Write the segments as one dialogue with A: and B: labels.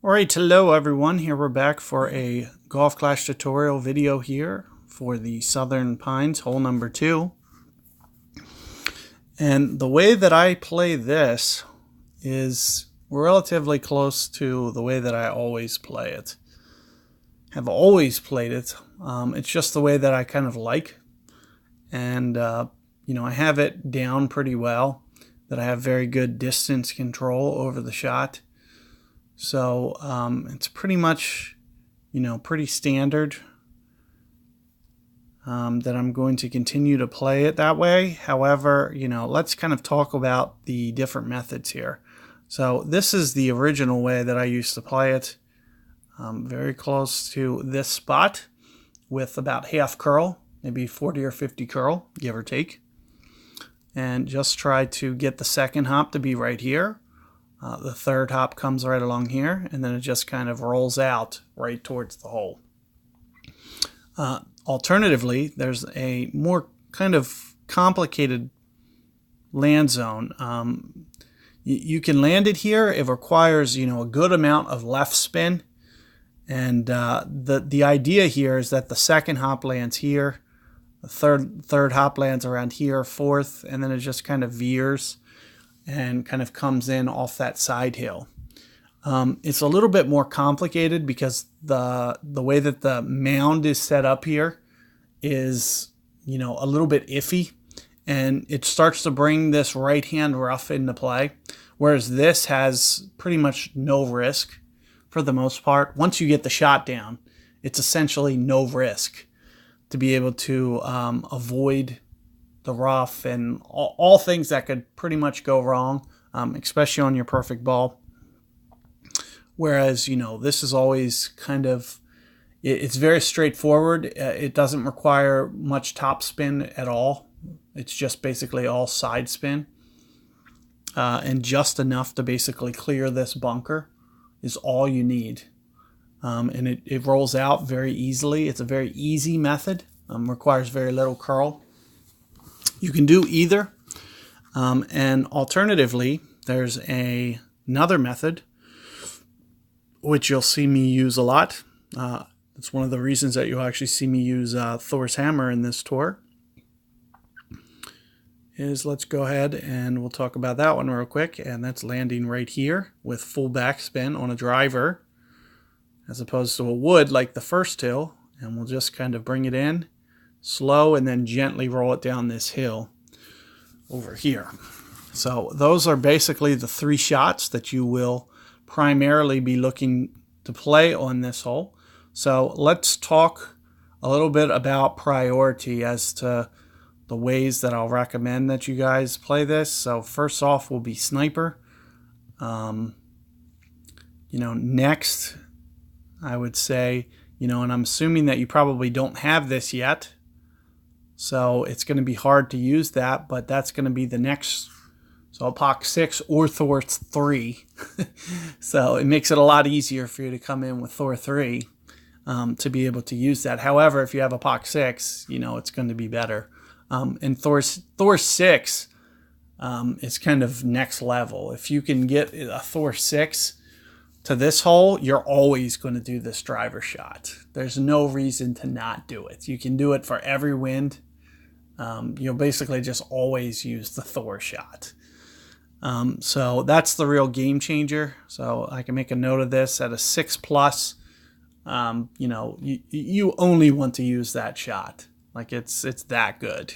A: Alright, hello everyone. Here we're back for a Golf Clash tutorial video here for the Southern Pines, hole number 2. And the way that I play this is relatively close to the way that I always play it. Have always played it. It's just the way that I kind of like. And, I have it down pretty well, that I have very good distance control over the shot. So it's pretty much, pretty standard that I'm going to continue to play it that way. However, let's kind of talk about the different methods here. So this is the original way that I used to play it. Very close to this spot with about half curl, maybe 40 or 50 curl, give or take. And just try to get the second hop to be right here. The third hop comes right along here, and then it just kind of rolls out right towards the hole. Alternatively, there's a more kind of complicated land zone. You can land it here. It requires, a good amount of left spin. And the idea here is that the second hop lands here, the third hop lands around here, fourth, and then it just kind of veers and kind of comes in off that side hill. It's a little bit more complicated because the way that the mound is set up here is, a little bit iffy, and it starts to bring this right hand rough into play, whereas this has pretty much no risk for the most part. Once you get the shot down, it's essentially no risk to be able to avoid the rough and all things that could pretty much go wrong, especially on your perfect ball. Whereas, this is always kind of, it's very straightforward. It doesn't require much top spin at all. It's just basically all side spin. And just enough to basically clear this bunker is all you need. And it rolls out very easily. It's a very easy method. Requires very little curl. You can do either, and alternatively, there's another method which you'll see me use a lot. It's one of the reasons that you'll actually see me use Thor's hammer in this tour. Let's go ahead and we'll talk about that one real quick, and that's landing right here with full backspin on a driver as opposed to a wood like the first hill, and we'll just kind of bring it in slow and then gently roll it down this hill over here. So those are basically the 3 shots that you will primarily be looking to play on this hole. So let's talk a little bit about priority as to the ways that I'll recommend that you guys play this. So first off will be sniper. Next I would say, and I'm assuming that you probably don't have this yet, so it's going to be hard to use that, but that's going to be the next. So Epoch 6 or Thor 3. So it makes it a lot easier for you to come in with Thor 3 to be able to use that. However, if you have Epoch 6, it's going to be better. And Thor 6 is kind of next level. If you can get a Thor 6 to this hole, you're always going to do this driver shot. There's no reason to not do it. You can do it for every wind. You'll basically just always use the Thor shot. So that's the real game changer. So I can make a note of this at a 6+. You only want to use that shot. Like it's that good.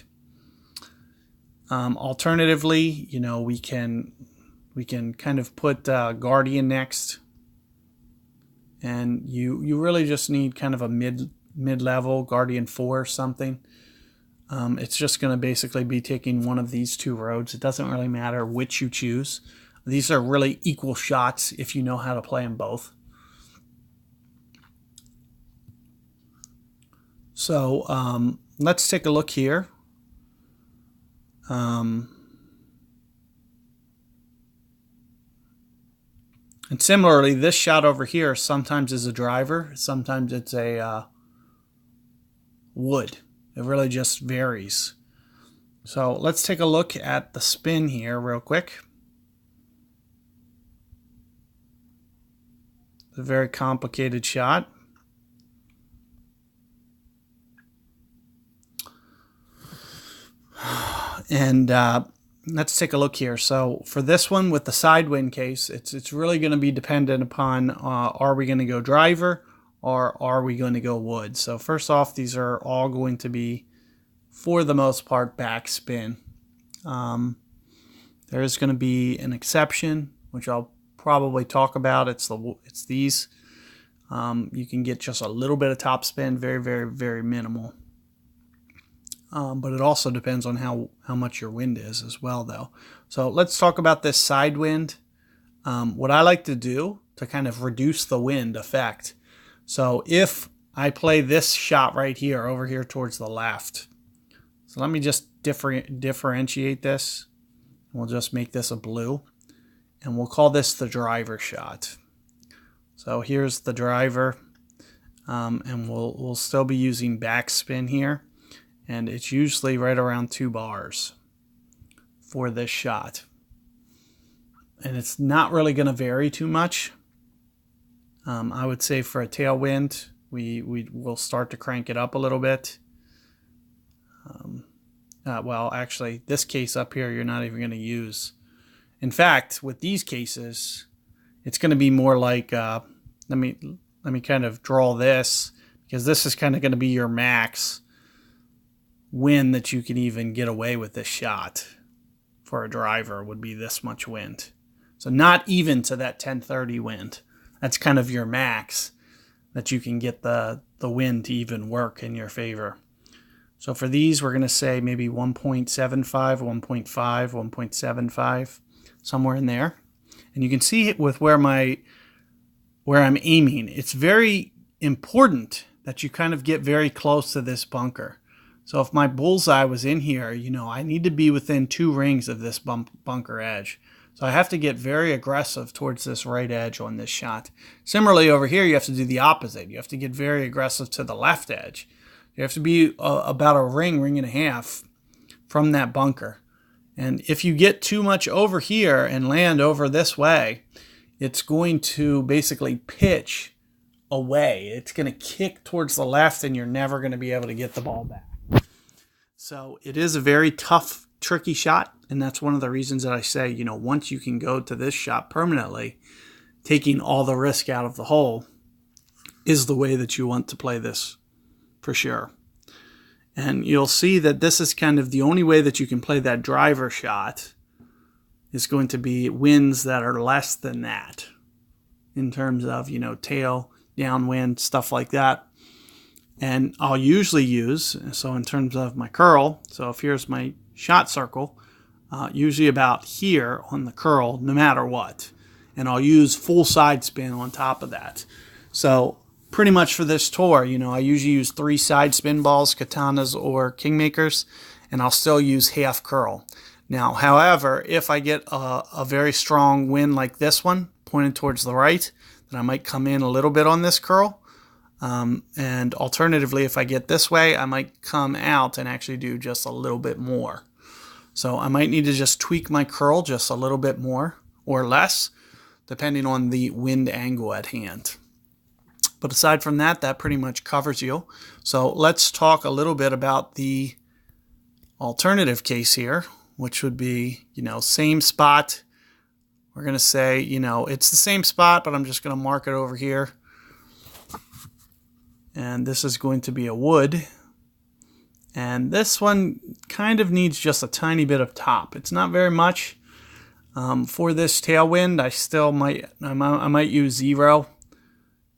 A: Alternatively, we can kind of put Guardian next. And you really just need kind of a mid-level Guardian 4 or something. It's just going to basically be taking one of these 2 roads. It doesn't really matter which you choose. These are really equal shots if you know how to play them both. So let's take a look here. And similarly, this shot over here sometimes is a driver, sometimes it's a wood. It really just varies. So let's take a look at the spin here real quick. a very complicated shot. And let's take a look here. So for this one with the side wind case, it's really going to be dependent upon are we going to go driver or are we going to go wood. So first off, these are all going to be, for the most part, backspin. There is going to be an exception, which I'll probably talk about. It's these. You can get just a little bit of top spin, very, very, very minimal. But it also depends on how much your wind is as well, though. So let's talk about this side wind. What I like to do to kind of reduce the wind effect. So if I play this shot right here, over here towards the left. So let me just differentiate this. We'll just make this a blue. And we'll call this the driver shot. So here's the driver. And we'll still be using backspin here. And it's usually right around 2 bars for this shot. And it's not really going to vary too much. I would say for a tailwind, we will start to crank it up a little bit. Well, actually, this case up here, you're not even going to use. In fact, with these cases, it's going to be more like, let me kind of draw this, because this is kind of going to be your max wind that you can even get away with this shot for a driver would be this much wind. So not even to that 1030 wind. That's kind of your max that you can get the wind to even work in your favor. So for these, we're going to say maybe 1.75, 1.5, 1.75, somewhere in there. And you can see it with where I'm aiming. It's very important that you kind of get very close to this bunker. So if my bullseye was in here, I need to be within 2 rings of this bunker edge. So I have to get very aggressive towards this right edge on this shot. Similarly, over here, you have to do the opposite. You have to get very aggressive to the left edge. You have to be about a ring and a half from that bunker. And if you get too much over here and land over this way, it's going to basically pitch away. It's going to kick towards the left, and you're never going to be able to get the ball back. So it is a very tough, tricky shot, and that's one of the reasons that I say, once you can go to this shot permanently, taking all the risk out of the hole is the way that you want to play this for sure. And you'll see that this is kind of the only way that you can play that driver shot is going to be winds that are less than that in terms of, tail, downwind, stuff like that. And I'll usually use, so in terms of my curl, so if here's my shot circle, usually about here on the curl, no matter what. And I'll use full side spin on top of that. So pretty much for this tour, I usually use 3 side spin balls, katanas or kingmakers, and I'll still use half curl. Now, however, if I get a very strong wind like this one, pointed towards the right, then I might come in a little bit on this curl. And alternatively, if I get this way, I might come out and actually do just a little bit more. So I might need to just tweak my curl just a little bit more or less, depending on the wind angle at hand. But aside from that, that pretty much covers you. So let's talk a little bit about the alternative case here, which would be, same spot. We're going to say, it's the same spot, but I'm just going to mark it over here. And this is going to be a wood. And this one kind of needs just a tiny bit of top. It's not very much. For this tailwind, I might use 0.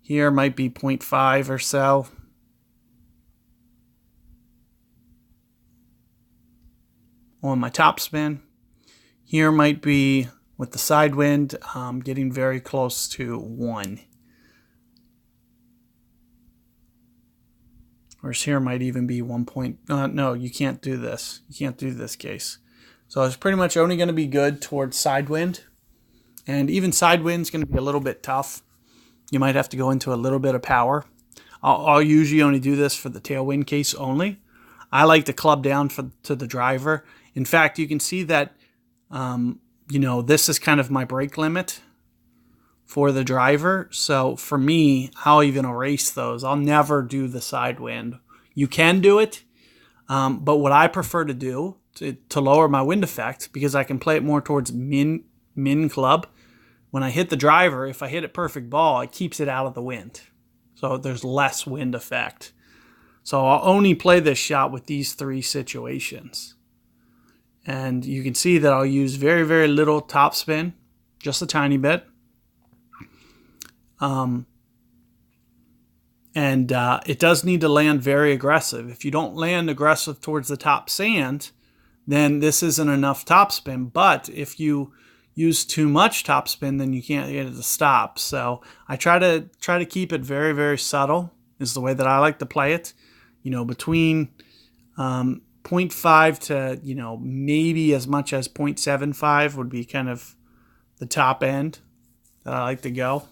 A: Here might be 0.5 or so. On my top spin. Here might be, with the side wind, getting very close to 1. Whereas here might even be 1 point. No, you can't do this. You can't do this case. So it's pretty much only going to be good towards side wind. And even side wind is going to be a little bit tough. You might have to go into a little bit of power. I'll usually only do this for the tailwind case only. I like to club down to the driver. In fact, you can see that, this is kind of my brake limit for the driver. So for me, I'll even erase those. I'll never do the side wind. You can do it, but what I prefer to do to lower my wind effect, because I can play it more towards min club, when I hit the driver, if I hit it perfect ball, it keeps it out of the wind. So there's less wind effect. So I'll only play this shot with these three situations. And you can see that I'll use very, very little topspin, just a tiny bit. It does need to land very aggressive. If you don't land aggressive towards the top sand, then this isn't enough topspin. But if you use too much topspin, then you can't get it to stop. So I try to keep it very, very subtle is the way that I like to play it. You know, between 0.5 to, you know, maybe as much as 0.75 would be kind of the top end that I like to go.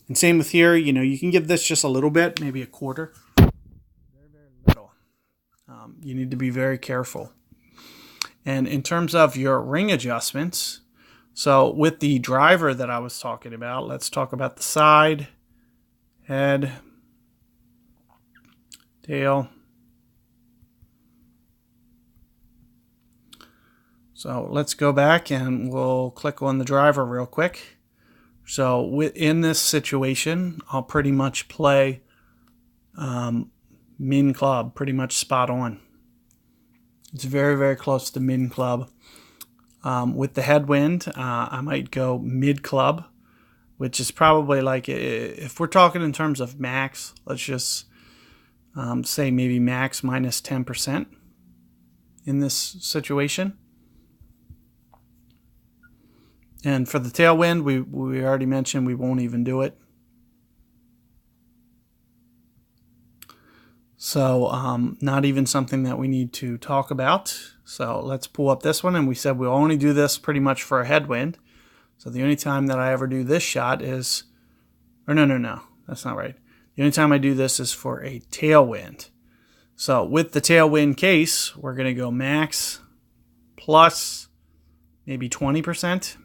A: And same with here, you know, you can give this just a little bit, maybe a quarter. Very, very little. You need to be very careful. And in terms of your ring adjustments, so with the driver that I was talking about, let's talk about the side, head, tail. So let's go back and we'll click on the driver real quick. So within this situation, I'll pretty much play min club, pretty much spot on. It's very, very close to min club. With the headwind, I might go mid club, which is probably like, if we're talking in terms of max, let's just say maybe max minus 10% in this situation. And for the tailwind, we already mentioned we won't even do it. So not even something that we need to talk about. So let's pull up this one. And we said we'll only do this pretty much for a headwind. So the only time that I ever do this shot is, or no, that's not right. The only time I do this is for a tailwind. So with the tailwind case, we're going to go max plus maybe 20%.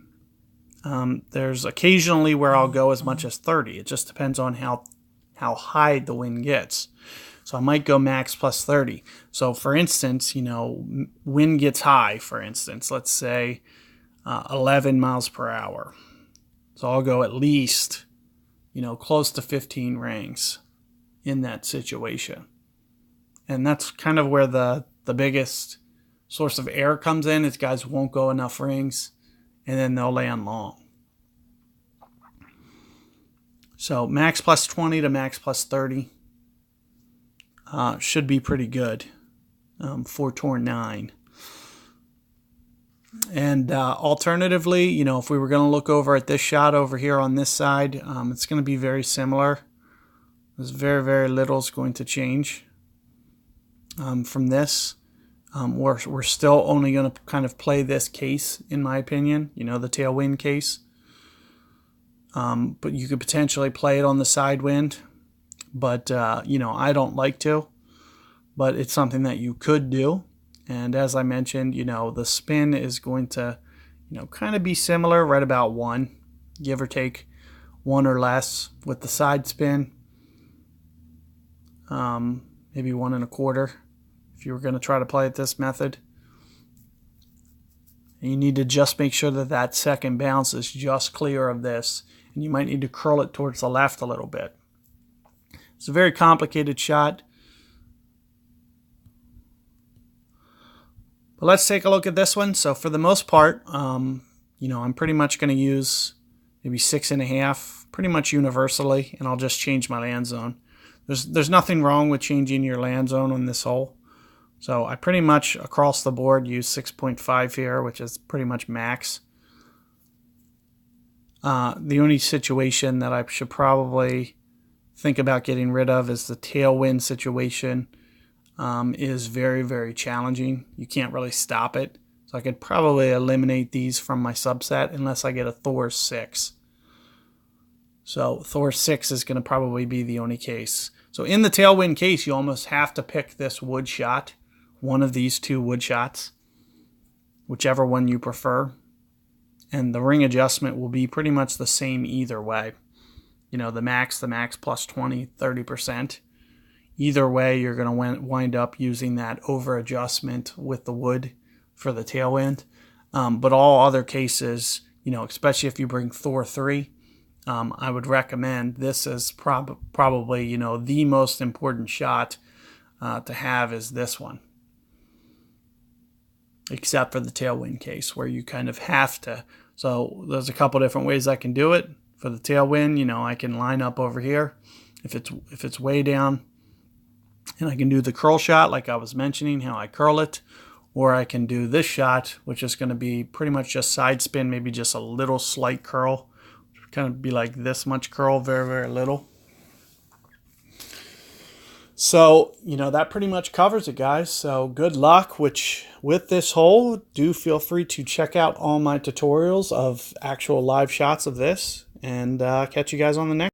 A: There's occasionally where I'll go as much as 30. It just depends on how high the wind gets. So I might go max plus 30. So for instance, you know, wind gets high, for instance, let's say 11 miles per hour. So I'll go at least, you know, close to 15 rings in that situation. And that's kind of where the biggest source of error comes in, is guys won't go enough rings and then they'll land long. So max plus 20 to max plus 30 should be pretty good for Thor 9. And alternatively, you know, if we were going to look over at this shot over here on this side, it's going to be very similar. There's very, very little is going to change from this. We're still only going to kind of play this case, in my opinion, you know, the tailwind case. But you could potentially play it on the side wind. But, you know, I don't like to. But it's something that you could do. And as I mentioned, you know, the spin is going to, you know, kind of be similar, right about 1, give or take 1 or less with the side spin. Maybe 1 1/4 if you were going to try to play it this method. And you need to just make sure that that second bounce is just clear of this. And you might need to curl it towards the left a little bit. It's a very complicated shot. But let's take a look at this one. So for the most part, you know, I'm pretty much going to use maybe 6.5, pretty much universally, and I'll just change my land zone. There's nothing wrong with changing your land zone on this hole. So I pretty much across the board use 6.5 here, which is pretty much max. The only situation that I should probably think about getting rid of is the tailwind situation. Is very, very challenging. You can't really stop it. So I could probably eliminate these from my subset unless I get a Thor 6. So Thor 6 is going to probably be the only case. So in the tailwind case, you almost have to pick this wood shot, one of these two wood shots, whichever one you prefer. and the ring adjustment will be pretty much the same either way. You know, the max plus 20, 30%. Either way, you're going to wind up using that over adjustment with the wood for the tailwind. But all other cases, you know, especially if you bring Thor 3, I would recommend this is probably, you know, the most important shot to have is this one. Except for the tailwind case where you kind of have to. So there's a couple different ways I can do it. For the tailwind, you know, I can line up over here if it's way down, and I can do the curl shot like I was mentioning, how I curl it, or I can do this shot, which is going to be pretty much just side spin, maybe just a little slight curl, kind of be like this much curl, very, very little. So, you know, that pretty much covers it, guys. So good luck with this hole. Do feel free to check out all my tutorials of actual live shots of this, and catch you guys on the next.